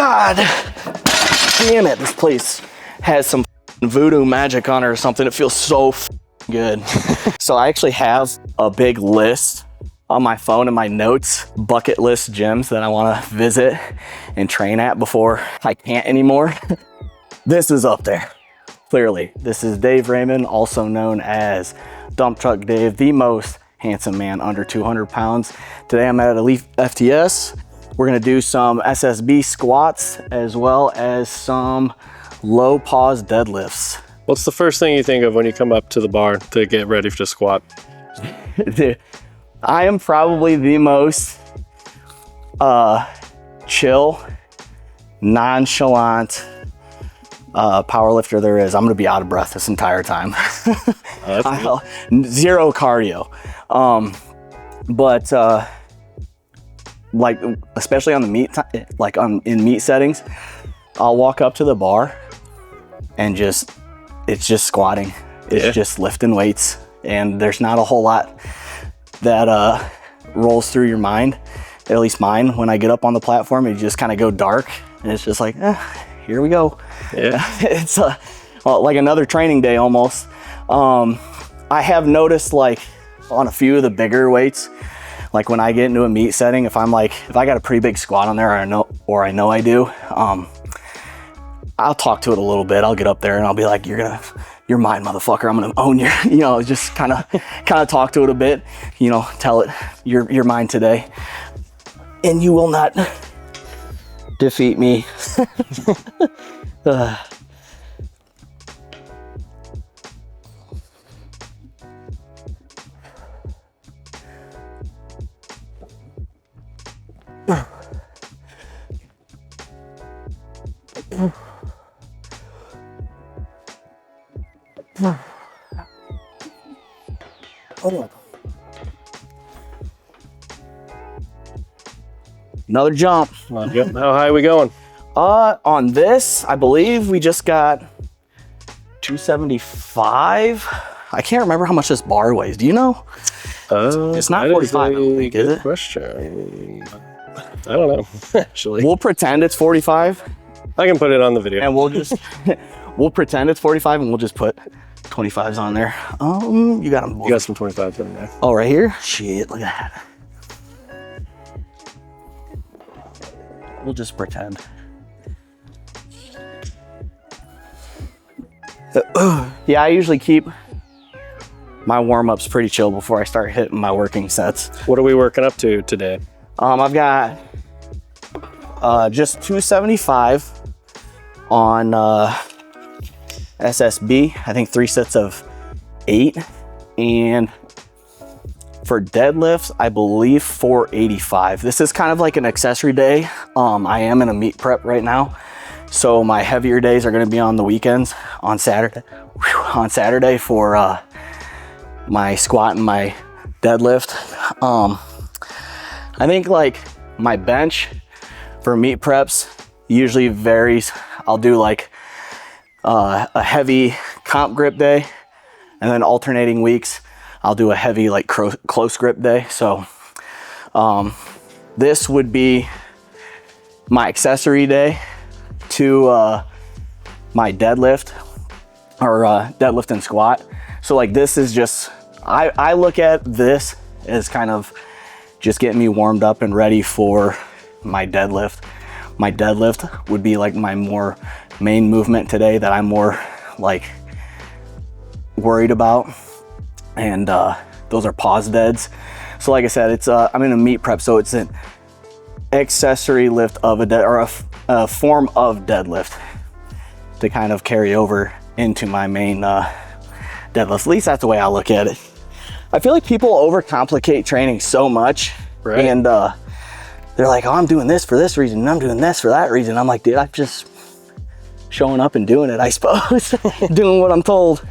God damn it, this place has some voodoo magic on it or something. It feels so good. So I actually have a big list on my phone in my notes, bucket list gyms that I want to visit and train at before I can't anymore. This is up there, clearly. This is Dave Raymond, also known as Dump Truck Dave, the most handsome man under 200 pounds. Today I'm at elitefts. We're gonna do some SSB squats as well as some low pause deadlifts. What's the first thing you think of when you come up to the bar to get ready to squat? Dude, I am probably the most chill, nonchalant powerlifter there is. I'm gonna be out of breath this entire time. Zero cardio. But like, especially on the meat, in meat settings, I'll walk up to the bar and it's just squatting. It's just lifting weights, and there's not a whole lot that rolls through your mind, at least mine. When I get up on the platform, you just kind of go dark, and it's just like, here we go. Yeah. It's like another training day almost. I have noticed, like, on a few of the bigger weights, like when I get into a meet setting, if I got a pretty big squat on there, or I know I do, I'll talk to it a little bit. I'll get up there and I'll be like, you're mine, motherfucker. I'm gonna own your, just kind of talk to it a bit, tell it you're mine today, and you will not defeat me. Another jump. How high are we going? On this, I believe we just got 275. I can't remember how much this bar weighs. Do you know? It's not 45, I don't think, is it? Question. I don't know, actually. We'll pretend it's 45. I can put it on the video. And we'll pretend it's 45, and we'll just put 25s on there. You got them both. You got some 25s in there. Oh, right here? Shit, look at that. We'll just pretend. Yeah, I usually keep my warm-ups pretty chill before I start hitting my working sets. What are we working up to today? I've got just 275 on SSB. I think 3 sets of 8. And for deadlifts, I believe 485. This is kind of like an accessory day. I am in a meet prep right now, so my heavier days are going to be on the weekends, on Saturday. On Saturday for my squat and my deadlift. I think like my bench for meet preps usually varies. I'll do like a heavy comp grip day, and then alternating weeks I'll do a heavy like close grip day. So this would be my accessory day to my deadlift, or deadlift and squat. So like this is just, I look at this as kind of just getting me warmed up and ready for my deadlift. My deadlift would be like my more main movement today that I'm more like worried about. And those are pause deads. So like I said, it's I'm in a meet prep, so it's an accessory lift of a form of deadlift to kind of carry over into my main deadlift. At least that's the way I look at it. I feel like people overcomplicate training so much, right? And they're like, oh, I'm doing this for this reason, and I'm doing this for that reason. I'm like, dude, I'm just showing up and doing it, I suppose. Doing what I'm told.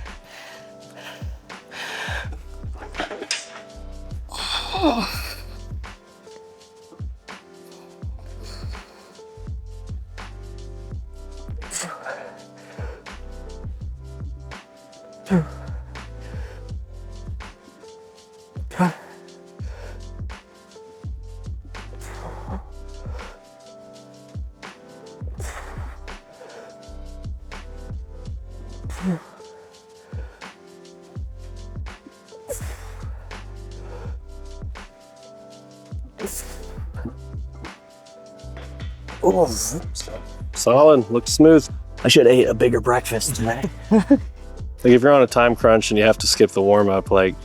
Ooh. Solid, looks smooth. I should have ate a bigger breakfast today. Like if you're on a time crunch and you have to skip the warm up, like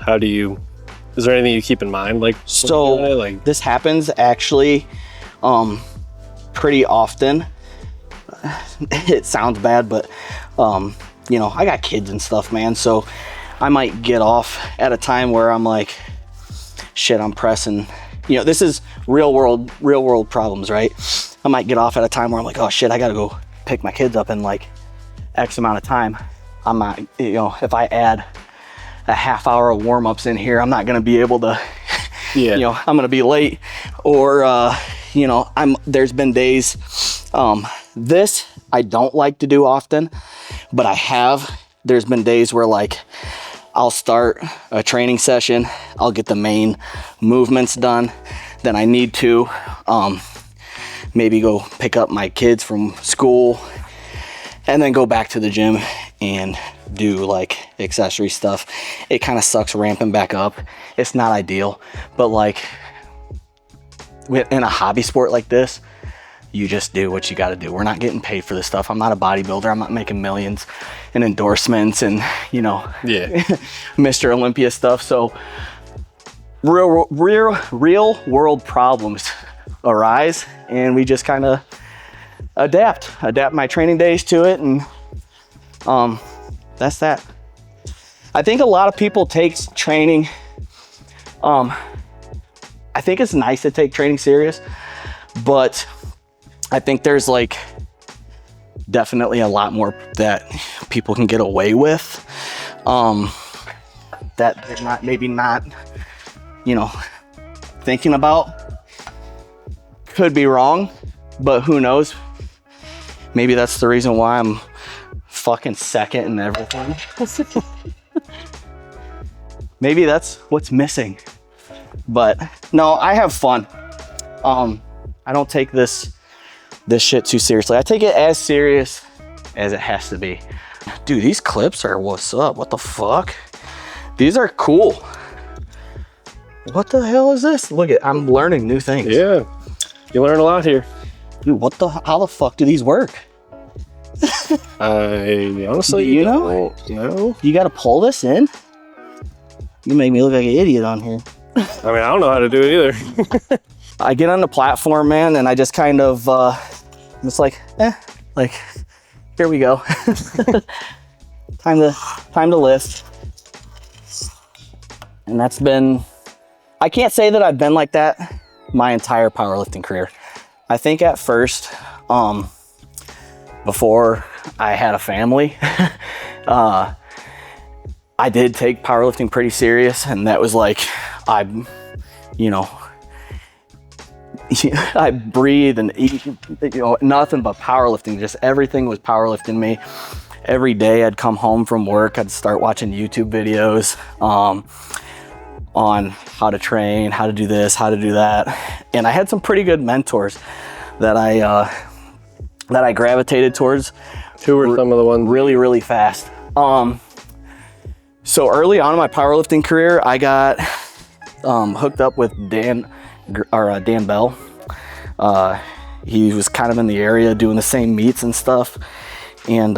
is there anything you keep in mind? Like, So this happens actually pretty often. It sounds bad, but you know, I got kids and stuff, man. So I might get off at a time where I'm like, shit, I'm pressing. You know, this is real world problems, right? I might get off at a time where I'm like, oh shit, I gotta go pick my kids up in like X amount of time. I'm not, you know, if I add a half hour of warm-ups in here, I'm not gonna be able to, you know, I'm gonna be late. Or, you know, there's been days, this I don't like to do often, but there's been days where like, I'll start a training session, I'll get the main movements done, then I need to maybe go pick up my kids from school and then go back to the gym and do like accessory stuff. It kind of sucks ramping back up. It's not ideal, but like in a hobby sport like this, you just do what you got to do. We're not getting paid for this stuff. I'm not a bodybuilder. I'm not making millions in endorsements and, you know, Mr. Olympia stuff. So real world problems arise, and we just kind of adapt my training days to it, and that's that. I think a lot of people take training, I think it's nice to take training serious, but I think there's like definitely a lot more that people can get away with, that they're maybe not, you know, thinking about. Could be wrong, but who knows? Maybe that's the reason why I'm fucking second in everything. Maybe that's what's missing. But no, I have fun. I don't take this shit too seriously. I take it as serious as it has to be. Dude, these clips are what's up. What the fuck? These are cool. What the hell is this? Look I'm learning new things. Yeah, you learn a lot here. Dude, how the fuck do these work? I honestly, you know? You gotta pull this in? You make me look like an idiot on here. I mean, I don't know how to do it either. I get on the platform, man, and I just kind of, it's like, here we go. time to lift. And that's been, I can't say that I've been like that my entire powerlifting career. I think at first, before I had a family, I did take powerlifting pretty serious, and that was like, you know, I breathe and eat, you know, nothing but powerlifting. Just everything was powerlifting me. Every day I'd come home from work, I'd start watching YouTube videos on how to train, how to do this, how to do that. And I had some pretty good mentors that I gravitated towards. Who were some of the ones? Really fast. So early on in my powerlifting career, I got hooked up with Dan Bell. He was kind of in the area doing the same meets and stuff, and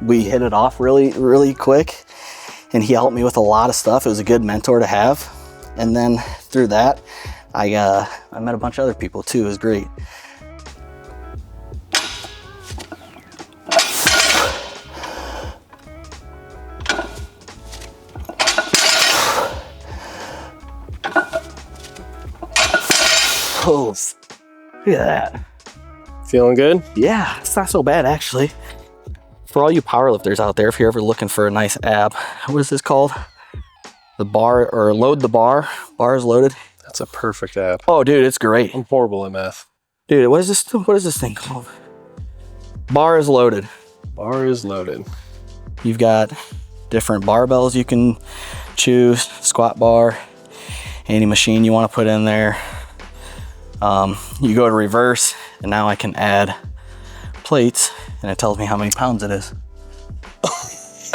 we hit it off really quick, and he helped me with a lot of stuff. It was a good mentor to have, and then through that, I met a bunch of other people too. It was great. Oh, look at that. Feeling good? Yeah, it's not so bad actually. For all you powerlifters out there, if you're ever looking for a nice ab, what is this called? The bar, or load the bar. Bar is loaded. That's a perfect app. Oh, dude, it's great. I'm horrible at math. Dude, what is this thing called? Bar is loaded. Bar is loaded. You've got different barbells you can choose, squat bar, any machine you want to put in there. You go to reverse, and now I can add plates, and it tells me how many pounds it is.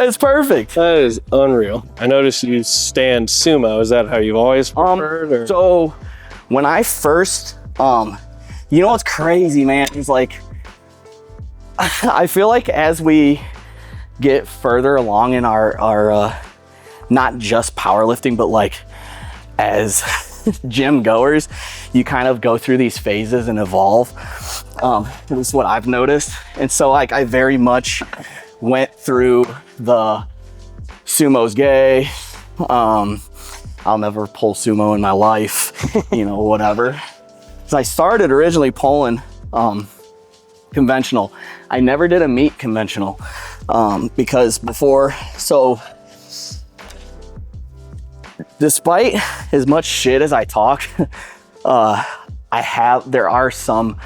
It's perfect. That is unreal. I noticed you stand sumo. Is that how you've always preferred? Or? So when I first, you know what's crazy, man? It's like, I feel like as we get further along in our not just powerlifting, but like as gym goers, you kind of go through these phases and evolve. This is what I've noticed. And so like I very much went through the sumo's gay. I'll never pull sumo in my life, you know, whatever. So I started originally pulling conventional. I never did a meet conventional because before, so despite as much shit as I talk, there are some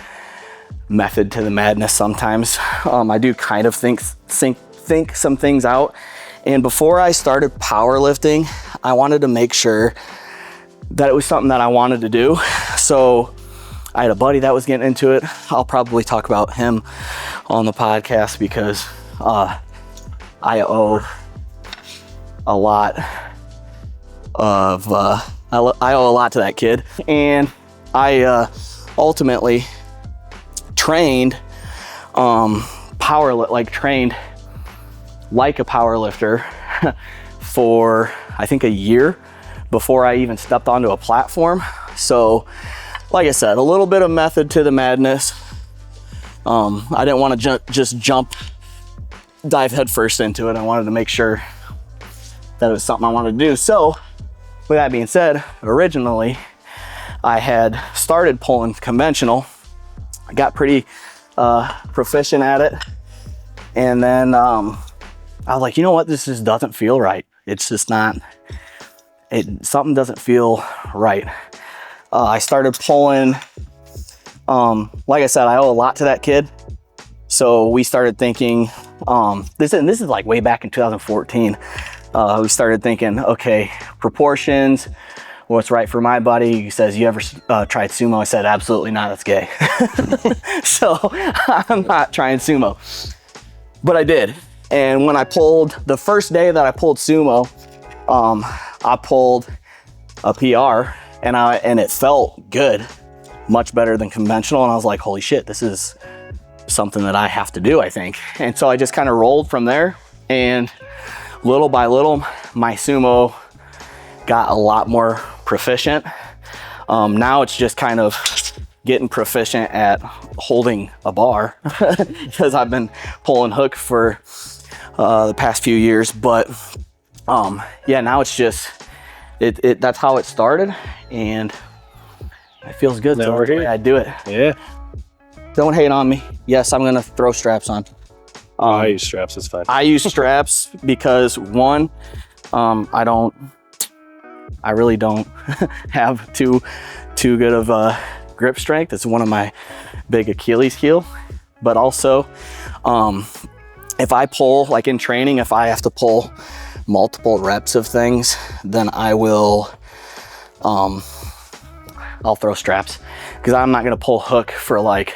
method to the madness sometimes. I do kind of think some things out. And before I started powerlifting, I wanted to make sure that it was something that I wanted to do. So I had a buddy that was getting into it. I'll probably talk about him on the podcast because I owe a lot of I owe a lot to that kid. And I ultimately trained trained like a powerlifter for I think a year before I even stepped onto a platform. So like I said, a little bit of method to the madness. I didn't want to just dive headfirst into it. I wanted to make sure that it was something I wanted to do. So with that being said, originally I had started pulling conventional. I got pretty proficient at it. And then I was like, you know what? This just doesn't feel right. It's just not, something doesn't feel right. I started pulling, like I said, I owe a lot to that kid. So we started thinking, this is like way back in 2014. We started thinking, okay, proportions, what's right for my body. He says, you ever tried sumo? I said, absolutely not, that's gay. So I'm not trying sumo, but I did. And when I pulled, the first day that I pulled sumo, I pulled a PR and it felt good, much better than conventional. And I was like, holy shit, this is something that I have to do, I think. And so I just kind of rolled from there, and little by little, my sumo got a lot more proficient. Now it's just kind of getting proficient at holding a bar because I've been pulling hook for the past few years. But yeah, now it's just, that's how it started, and it feels good. Now so we're here. I do it. Yeah. Don't hate on me. Yes, I'm gonna throw straps on. I use straps, it's fine. I use straps because one, I really don't have too good of grip strength. It's one of my big Achilles heel. But also, if I pull, like in training, if I have to pull multiple reps of things, then I will, I'll throw straps, because I'm not gonna pull hook for like,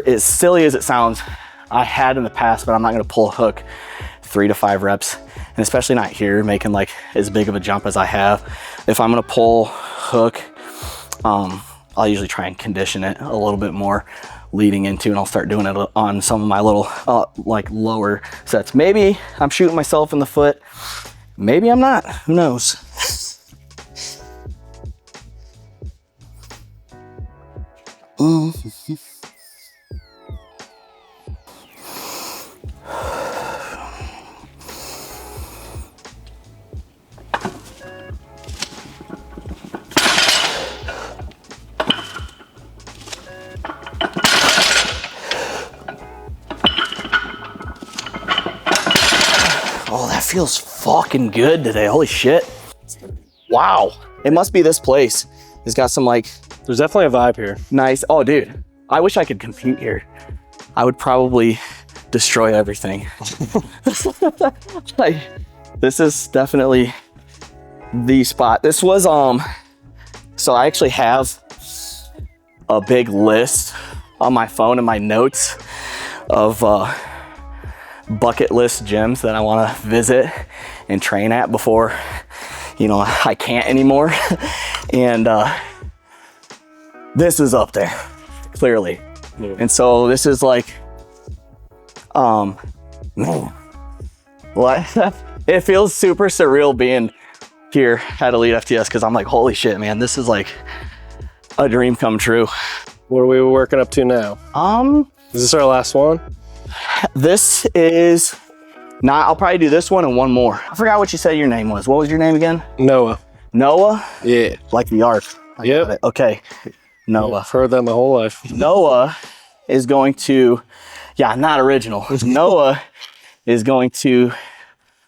as silly as it sounds, I had in the past, but I'm not gonna pull hook 3 to 5 reps, and especially not here, making like as big of a jump as I have. If I'm gonna pull hook, I'll usually try and condition it a little bit more leading into, and I'll start doing it on some of my little like lower sets. Maybe I'm shooting myself in the foot, maybe I'm not, who knows. Oh, that feels fucking good today. Holy shit. Wow. It must be this place. It's got some like... There's definitely a vibe here. Nice. Oh, dude. I wish I could compete here. I would probably destroy everything. Like, this is definitely the spot. This was, so I actually have a big list on my phone and my notes of bucket list gyms that I want to visit and train at before, you know, I can't anymore. And this is up there, clearly. Yeah. And so this is like, man, what? It feels super surreal being here at Elite FTS, because I'm like, holy shit, man, this is like a dream come true. What are we working up to now? Is this our last one? This is not, I'll probably do this one and one more. I forgot what you said your name was. What was your name again? Noah. Noah? Yeah. Like the ark. Yep. Okay. Noah. Yeah, I've heard that my whole life. Noah is going to, yeah, not original. Noah is going to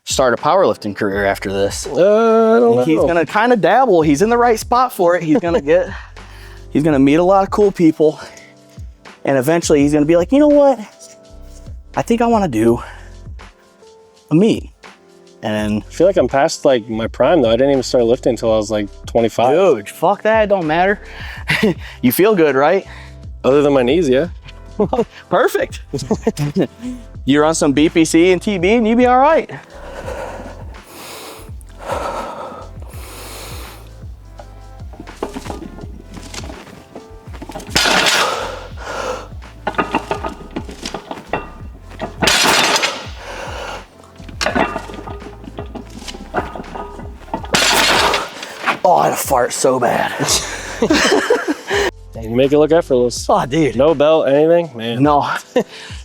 start a powerlifting career after this. I don't know. He's gonna kind of dabble. He's in the right spot for it. He's gonna he's gonna meet a lot of cool people, and eventually he's gonna be like, you know what? I think I want to do a meet. And I feel like I'm past like my prime though. I didn't even start lifting until I was like 25. dude, fuck that. It don't matter. You feel good, right? Other than my knees, yeah. Perfect. You run some BPC and TB and you be all right. Oh, I had a fart so bad. You make it look effortless. Oh, dude. No belt, anything, man. No.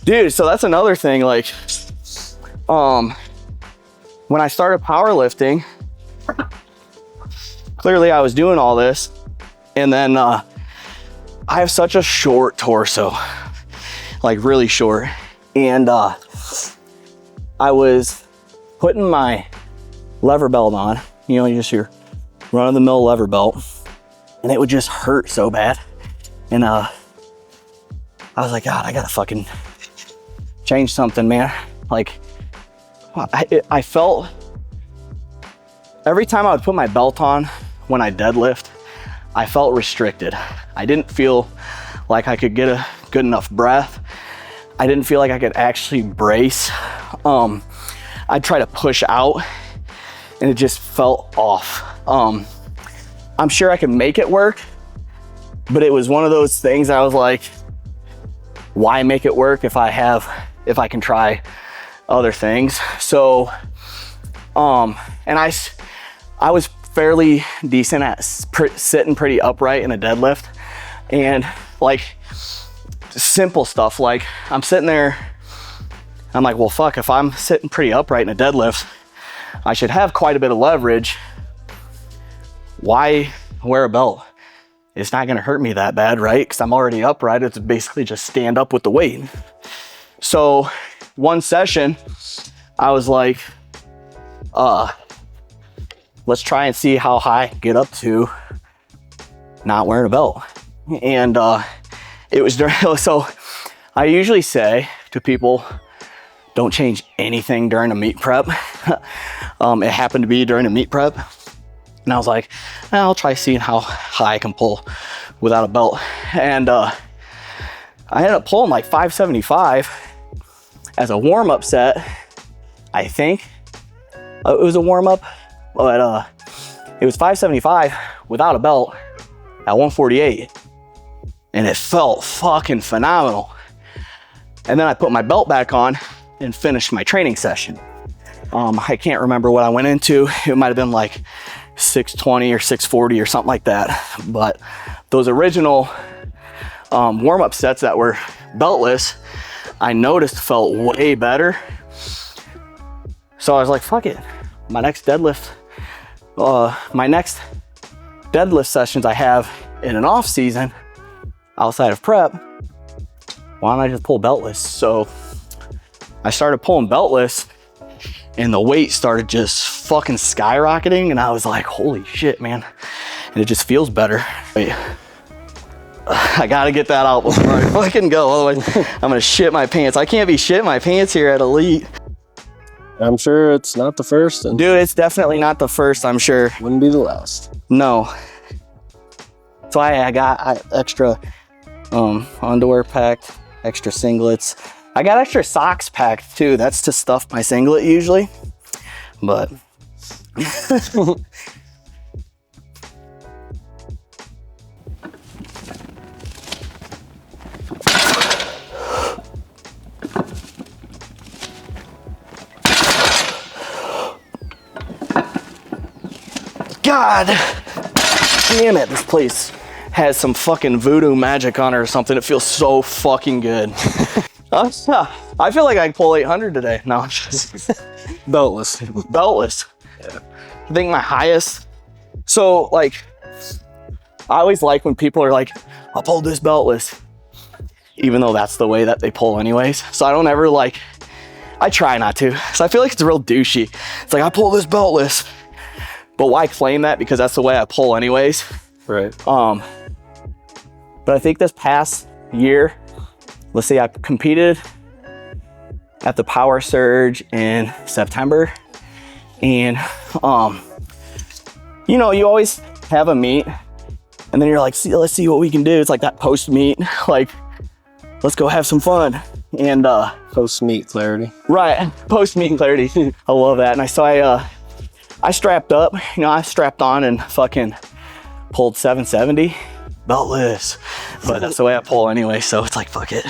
Dude, so that's another thing. Like, when I started powerlifting, clearly I was doing all this. And then I have such a short torso, like really short. And I was putting my lever belt on, you know, just your run-of-the-mill lever belt, and it would just hurt so bad. And I was like, God, I gotta fucking change something, man. Like, I felt every time I would put my belt on when I deadlift, I felt restricted. I didn't feel like I could get a good enough breath. I didn't feel like I could actually brace. I'd try to push out and it just felt off. I'm sure I could make it work, but it was one of those things I was like, why make it work if I can try other things? So, and I was fairly decent at sitting pretty upright in a deadlift, and like simple stuff, like I'm sitting there, I'm like, well, fuck, if I'm sitting pretty upright in a deadlift, I should have quite a bit of leverage. Why wear a belt? It's not gonna hurt me that bad, right? Because I'm already upright. It's basically just stand up with the weight. So one session, I was like, let's try and see how high I can get up to not wearing a belt. And it was during, so I usually say to people, don't change anything during a meet prep. It happened to be during a meet prep. And I was like, I'll try seeing how high I can pull without a belt. And I ended up pulling like 575 as a warm-up set, I think. It was a warm-up, but it was 575 without a belt at 148. And it felt fucking phenomenal. And then I put my belt back on and finished my training session. I can't remember what I went into. It might've been like 620 or 640 or something like that. But those original warm-up sets that were beltless, I noticed felt way better. So I was like, fuck it. My next deadlift sessions I have in an off season outside of prep, why don't I just pull beltless? So I started pulling beltless, and the weight started just fucking skyrocketing, and I was like, holy shit, man. And it just feels better. Wait, I gotta get that out before I fucking go, otherwise I'm gonna shit my pants. I can't be shitting my pants here at Elite. I'm sure it's not the first. And dude, it's definitely not the first, I'm sure. Wouldn't be the last. No. So I got extra underwear packed, extra singlets, I got extra socks packed too. That's to stuff my singlet usually, but. God damn it, this place has some fucking voodoo magic on it or something. It feels so fucking good. I feel like I can pull 800 today. No, I'm just Beltless. beltless. Yeah. I think my highest. So like, I always like when people are like, I'll pull this beltless, even though that's the way that they pull anyways. So I don't ever like, I try not to. So I feel like it's real douchey. It's like, I pull this beltless. But why claim that? Because that's the way I pull anyways. Right. But I think this past year, let's see, I competed at the Power Surge in September. And, you know, you always have a meet and then you're like, let's see what we can do. It's like that post meet, like, let's go have some fun. And, Post meet clarity. right, post meet clarity. I love that. And I strapped up, you know, I strapped on and fucking pulled 770 beltless, but that's the way I pull anyway. So it's like, fuck it.